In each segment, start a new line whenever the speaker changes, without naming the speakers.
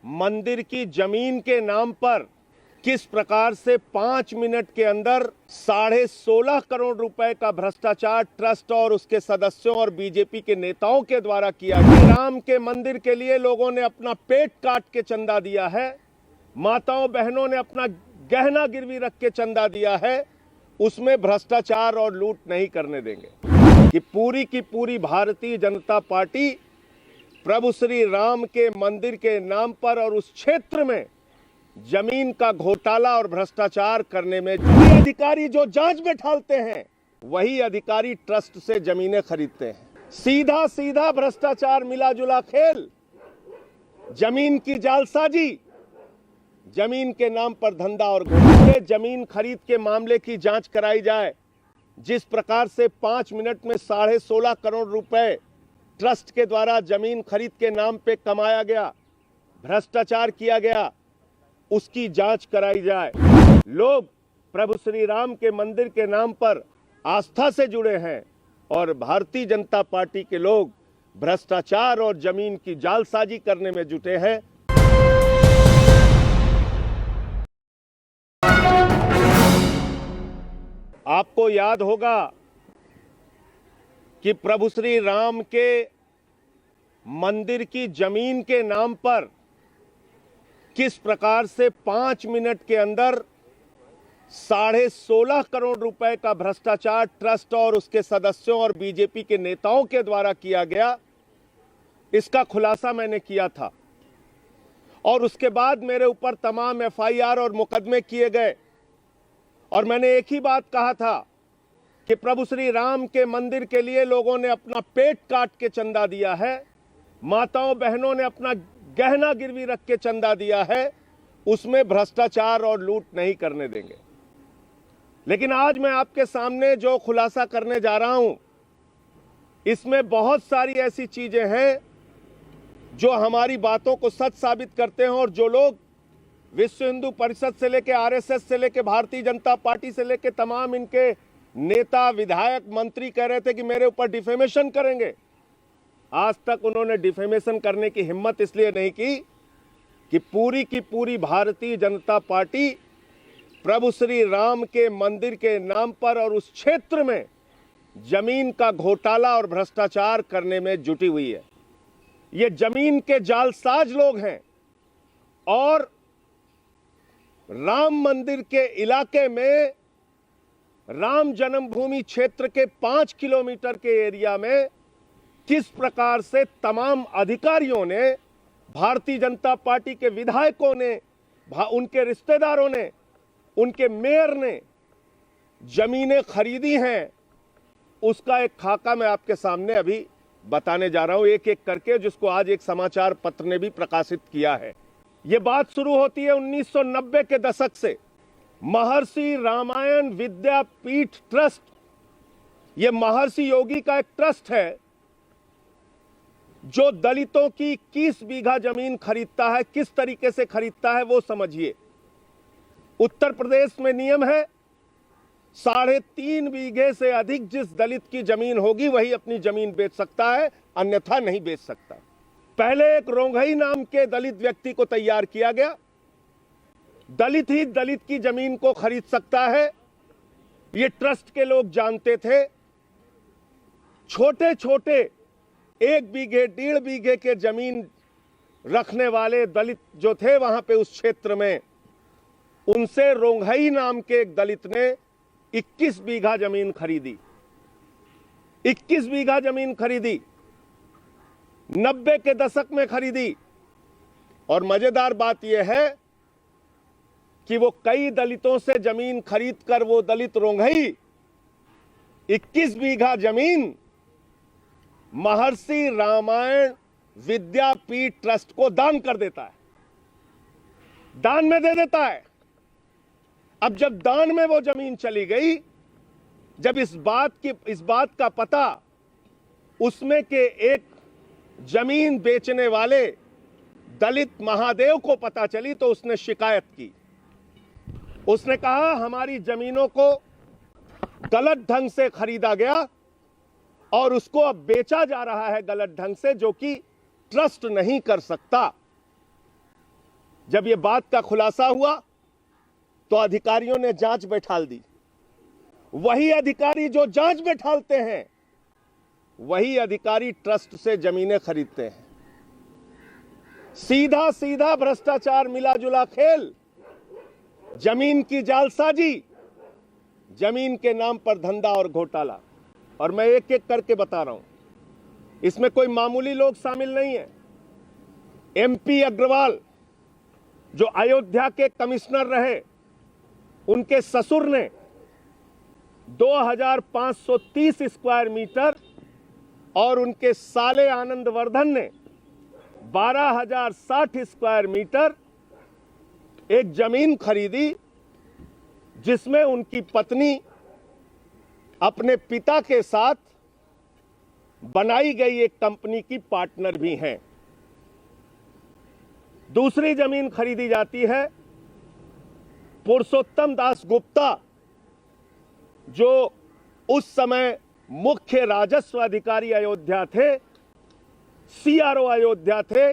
मंदिर की जमीन के नाम पर किस प्रकार से 5 मिनट के अंदर 16.5 करोड़ रुपए का भ्रष्टाचार ट्रस्ट और उसके सदस्यों और बीजेपी के नेताओं के द्वारा किया गया। राम के मंदिर के लिए लोगों ने अपना पेट काट के चंदा दिया है, माताओं बहनों ने अपना गहना गिरवी रख के चंदा दिया है, उसमें भ्रष्टाचार और लूट नहीं करने देंगे। कि की पूरी भारतीय जनता पार्टी प्रभु श्री राम के मंदिर के नाम पर और उस क्षेत्र में जमीन का घोटाला और भ्रष्टाचार करने में अधिकारी जो जांच बैठालते हैं वही अधिकारी ट्रस्ट से जमीनें खरीदते हैं। सीधा सीधा भ्रष्टाचार, मिला जुला खेल, जमीन की जालसाजी, जमीन के नाम पर धंधा और घोटाले। जमीन खरीद के मामले की जांच कराई जाए। जिस प्रकार से 5 मिनट में 16.5 करोड़ रुपए ट्रस्ट के द्वारा जमीन खरीद के नाम पे कमाया गया, भ्रष्टाचार किया गया, उसकी जांच कराई जाए। लोग प्रभु श्री राम के मंदिर के नाम पर आस्था से जुड़े हैं और भारतीय जनता पार्टी के लोग भ्रष्टाचार और जमीन की जालसाजी करने में जुटे हैं। आपको याद होगा कि प्रभु श्री राम के मंदिर की जमीन के नाम पर किस प्रकार से 5 मिनट के अंदर 16.5 करोड़ रुपए का भ्रष्टाचार ट्रस्ट और उसके सदस्यों और बीजेपी के नेताओं के द्वारा किया गया, इसका खुलासा मैंने किया था। और उसके बाद मेरे ऊपर तमाम एफआईआर और मुकदमे किए गए और मैंने एक ही बात कहा था कि प्रभु श्री राम के मंदिर के लिए लोगों ने अपना पेट काट के चंदा दिया है, माताओं बहनों ने अपना गहना गिरवी रख के चंदा दिया है, उसमें भ्रष्टाचार और लूट नहीं करने देंगे। लेकिन आज मैं आपके सामने जो खुलासा करने जा रहा हूं, इसमें बहुत सारी ऐसी चीजें हैं जो हमारी बातों को सच साबित करते हैं। और जो लोग विश्व हिंदू परिषद से लेके आरएसएस से लेके भारतीय जनता पार्टी से लेके तमाम इनके नेता, विधायक, मंत्री कह रहे थे कि मेरे ऊपर डिफेमेशन करेंगे, आज तक उन्होंने डिफेमेशन करने की हिम्मत इसलिए नहीं की पूरी भारतीय जनता पार्टी प्रभु श्री राम के मंदिर के नाम पर और उस क्षेत्र में जमीन का घोटाला और भ्रष्टाचार करने में जुटी हुई है। ये जमीन के जालसाज लोग हैं और राम मंदिर के इलाके में, राम जन्मभूमि क्षेत्र के 5 किलोमीटर के एरिया में किस प्रकार से तमाम अधिकारियों ने, भारतीय जनता पार्टी के विधायकों ने, उनके रिश्तेदारों ने, उनके मेयर ने जमीनें खरीदी हैं, उसका एक खाका मैं आपके सामने अभी बताने जा रहा हूं एक एक करके, जिसको आज एक समाचार पत्र ने भी प्रकाशित किया है। यह बात शुरू होती है 1990 के दशक से। महर्षि रामायण विद्यापीठ ट्रस्ट, यह महर्षि योगी का एक ट्रस्ट है जो दलितों की 21 बीघा जमीन खरीदता है। किस तरीके से खरीदता है वो समझिए। उत्तर प्रदेश में नियम है 3.5 बीघे से अधिक जिस दलित की जमीन होगी वही अपनी जमीन बेच सकता है, अन्यथा नहीं बेच सकता। पहले एक रोंघई नाम के दलित व्यक्ति को तैयार किया गया। दलित ही दलित की जमीन को खरीद सकता है, ये ट्रस्ट के लोग जानते थे। छोटे छोटे 1 बीघे 1.5 बीघे के जमीन रखने वाले दलित जो थे वहां पे उस क्षेत्र में, उनसे रोंघई नाम के एक दलित ने 21 बीघा जमीन खरीदी। 21 बीघा जमीन खरीदी, 90 के दशक में खरीदी। और मजेदार बात यह है कि वो कई दलितों से जमीन खरीद कर वो दलित रोंघई 21 बीघा जमीन महर्षि रामायण विद्यापीठ ट्रस्ट को दान कर देता है, दान में दे देता है। अब जब दान में वो जमीन चली गई, जब इस बात का पता उसमें के एक जमीन बेचने वाले दलित महादेव को पता चली तो उसने शिकायत की। उसने कहा हमारी जमीनों को गलत ढंग से खरीदा गया और उसको अब बेचा जा रहा है गलत ढंग से, जो कि ट्रस्ट नहीं कर सकता। जब ये बात का खुलासा हुआ तो अधिकारियों ने जांच बैठाल दी। वही अधिकारी जो जांच बैठालते हैं, वही अधिकारी ट्रस्ट से जमीनें खरीदते हैं। सीधा सीधा भ्रष्टाचार, मिला जुला खेल, जमीन की जालसाजी, जमीन के नाम पर धंधा और घोटाला। और मैं एक एक करके बता रहा हूं, इसमें कोई मामूली लोग शामिल नहीं है। एमपी अग्रवाल जो अयोध्या के कमिश्नर रहे, उनके ससुर ने 2530 स्क्वायर मीटर और उनके साले आनंदवर्धन ने 12060 स्क्वायर मीटर एक जमीन खरीदी, जिसमें उनकी पत्नी अपने पिता के साथ बनाई गई एक कंपनी की पार्टनर भी हैं। दूसरी जमीन खरीदी जाती है पुरुषोत्तम दास गुप्ता, जो उस समय मुख्य राजस्व अधिकारी अयोध्या थे, सीआरओ अयोध्या थे,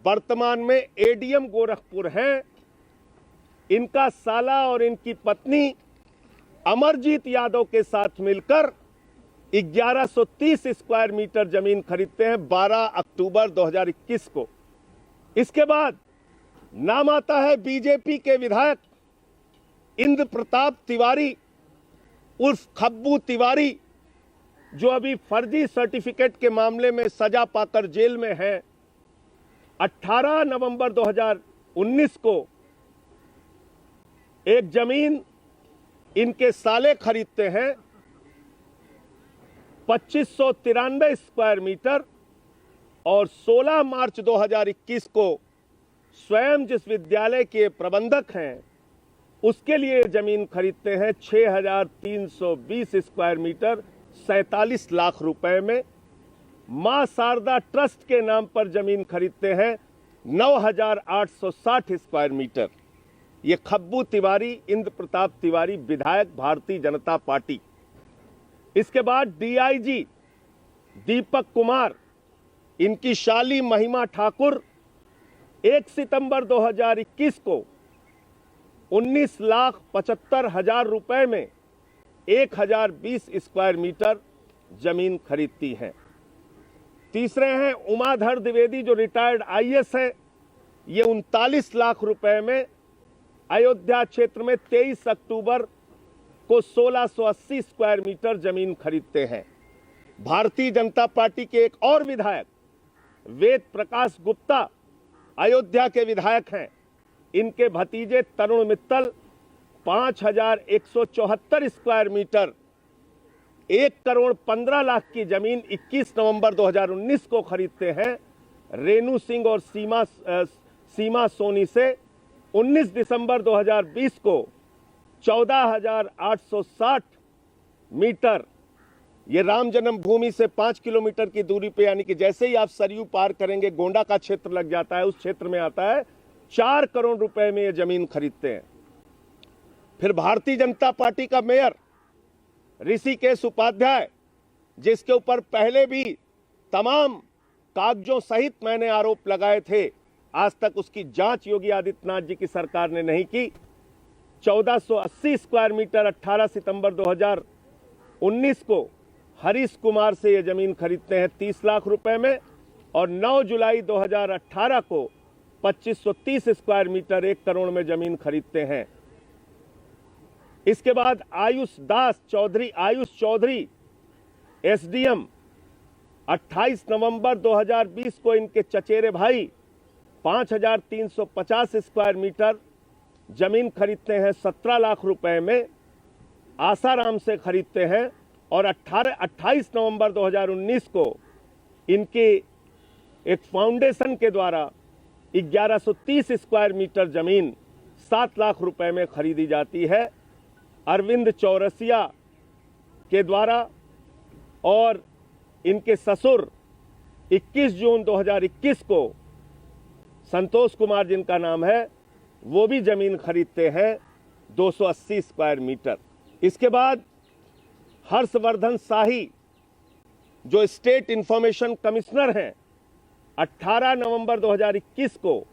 वर्तमान में एडीएम गोरखपुर हैं। इनका साला और इनकी पत्नी अमरजीत यादव के साथ मिलकर 1130 स्क्वायर मीटर जमीन खरीदते हैं 12 अक्टूबर 2021 को। इसके बाद नाम आता है बीजेपी के विधायक इंद्र प्रताप तिवारी उर्फ खब्बू तिवारी, जो अभी फर्जी सर्टिफिकेट के मामले में सजा पाकर जेल में है। 18 नवंबर 2019 को एक जमीन इनके साले खरीदते हैं 2593 स्क्वायर मीटर, और 16 मार्च 2021 को स्वयं जिस विद्यालय के प्रबंधक हैं, उसके लिए जमीन खरीदते हैं 6320 स्क्वायर मीटर 47 लाख रुपए में। मां शारदा ट्रस्ट के नाम पर जमीन खरीदते हैं 9860 स्क्वायर मीटर। ये खब्बू तिवारी, इंद्र प्रताप तिवारी, विधायक भारतीय जनता पार्टी। इसके बाद डीआईजी दीपक कुमार, इनकी शाली महिमा ठाकुर 1 सितंबर 2021 को 19,75,000 रुपए में 1020 स्क्वायर मीटर जमीन खरीदती हैं। तीसरे हैं उमाधर द्विवेदी, जो रिटायर्ड आईएएस है। ये 39 लाख रुपए में अयोध्या क्षेत्र में 23 अक्टूबर को 1680 स्क्वायर मीटर जमीन खरीदते हैं। भारतीय जनता पार्टी के एक और विधायक वेद प्रकाश गुप्ता अयोध्या के विधायक हैं। इनके भतीजे तरुण मित्तल 5174 स्क्वायर मीटर 1,15,00,000 की जमीन 21 नवंबर 2019 को खरीदते हैं रेणु सिंह और सीमा सोनी से। 19 दिसंबर 2020 को 14,860 मीटर, ये राम जन्मभूमि से 5 किलोमीटर की दूरी पे, यानी कि जैसे ही आप सरयू पार करेंगे गोंडा का क्षेत्र लग जाता है, उस क्षेत्र में आता है। 4 करोड़ रुपए में ये जमीन खरीदते हैं। फिर भारतीय जनता पार्टी का मेयर ऋषिकेश उपाध्याय, जिसके ऊपर पहले भी तमाम कागजों सहित मैंने आरोप लगाए थे, आज तक उसकी जांच योगी आदित्यनाथ जी की सरकार ने नहीं की। 1480 स्क्वायर मीटर 18 सितंबर 2019 को हरीश कुमार से ये जमीन खरीदते हैं 30 लाख रुपए में, और 9 जुलाई 2018 को 2530 स्क्वायर मीटर 1 करोड़ में जमीन खरीदते हैं। इसके बाद आयुष चौधरी एसडीएम 28 नवंबर 2020 को इनके चचेरे भाई 5350 स्क्वायर मीटर जमीन खरीदते हैं 17 लाख रुपए में, आसाराम से खरीदते हैं। और 28 नवंबर 2019 को इनके एक फाउंडेशन के द्वारा 1130 स्क्वायर मीटर जमीन 7 लाख रुपए में खरीदी जाती है अरविंद चौरसिया के द्वारा। और इनके ससुर 21 जून 2021 को संतोष कुमार, जिनका नाम है, वो भी जमीन खरीदते हैं 280 स्क्वायर मीटर। इसके बाद हर्षवर्धन शाही, जो स्टेट इंफॉर्मेशन कमिश्नर हैं, 18 नवंबर 2021 को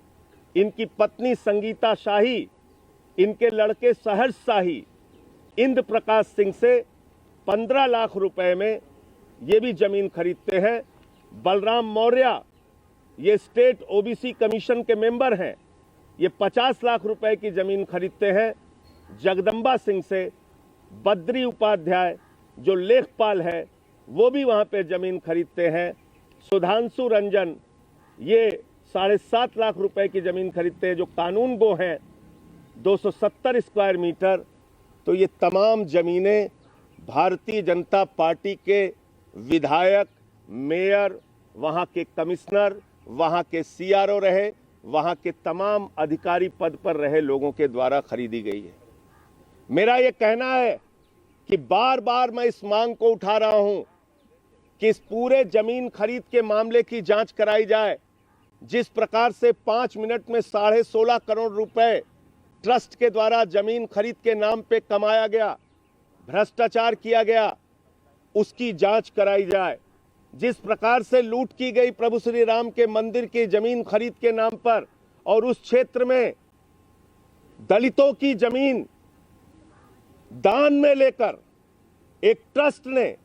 इनकी पत्नी संगीता शाही, इनके लड़के सहर्ष शाही इंद्र प्रकाश सिंह से 15 लाख रुपए में ये भी जमीन खरीदते हैं। बलराम मौर्य ये स्टेट ओबीसी कमीशन के मेंबर हैं, ये 50 लाख रुपए की जमीन खरीदते हैं। जगदम्बा सिंह से बद्री उपाध्याय जो लेखपाल है वो भी वहां पे जमीन खरीदते हैं। सुधांशु रंजन ये 7.5 लाख रुपए की जमीन खरीदते हैं जो कानून गो हैं 270 स्क्वायर मीटर। तो ये तमाम जमीनें भारतीय जनता पार्टी के विधायक, मेयर, वहां के कमिश्नर, वहां के सीआरओ रहे, वहां के तमाम अधिकारी पद पर रहे लोगों के द्वारा खरीदी गई है। मेरा ये कहना है कि बार बार मैं इस मांग को उठा रहा हूं कि इस पूरे जमीन खरीद के मामले की जांच कराई जाए। जिस प्रकार से 5 मिनट में 16.5 करोड़ रुपए ट्रस्ट के द्वारा जमीन खरीद के नाम पे कमाया गया, भ्रष्टाचार किया गया, उसकी जांच कराई जाए। जिस प्रकार से लूट की गई प्रभु श्री राम के मंदिर की जमीन खरीद के नाम पर और उस क्षेत्र में दलितों की जमीन दान में लेकर एक ट्रस्ट ने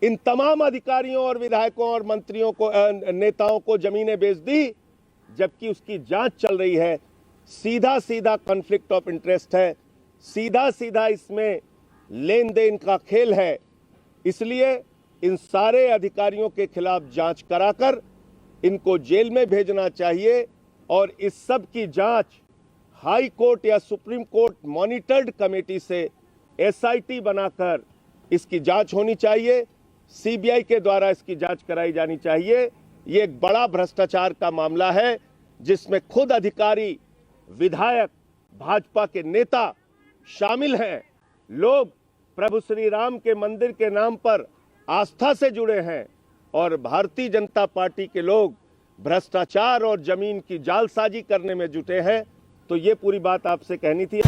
इन तमाम अधिकारियों और विधायकों और मंत्रियों को, नेताओं को जमीनें बेच दी, जबकि उसकी जांच चल रही है। सीधा सीधा कॉन्फ्लिक्ट ऑफ इंटरेस्ट है, सीधा सीधा इसमें लेन देन का खेल है। इसलिए इन सारे अधिकारियों के खिलाफ जांच कराकर इनको जेल में भेजना चाहिए और इस सब की जांच हाई कोर्ट या सुप्रीम कोर्ट मॉनिटर्ड कमेटी से एसआईटी बनाकर इसकी जांच होनी चाहिए। सीबीआई के द्वारा इसकी जांच कराई जानी चाहिए। ये एक बड़ा भ्रष्टाचार का मामला है जिसमें खुद अधिकारी, विधायक, भाजपा के नेता शामिल हैं। लोग प्रभु श्री राम के मंदिर के नाम पर आस्था से जुड़े हैं और भारतीय जनता पार्टी के लोग भ्रष्टाचार और जमीन की जालसाजी करने में जुटे हैं। तो ये पूरी बात आपसे कहनी थी।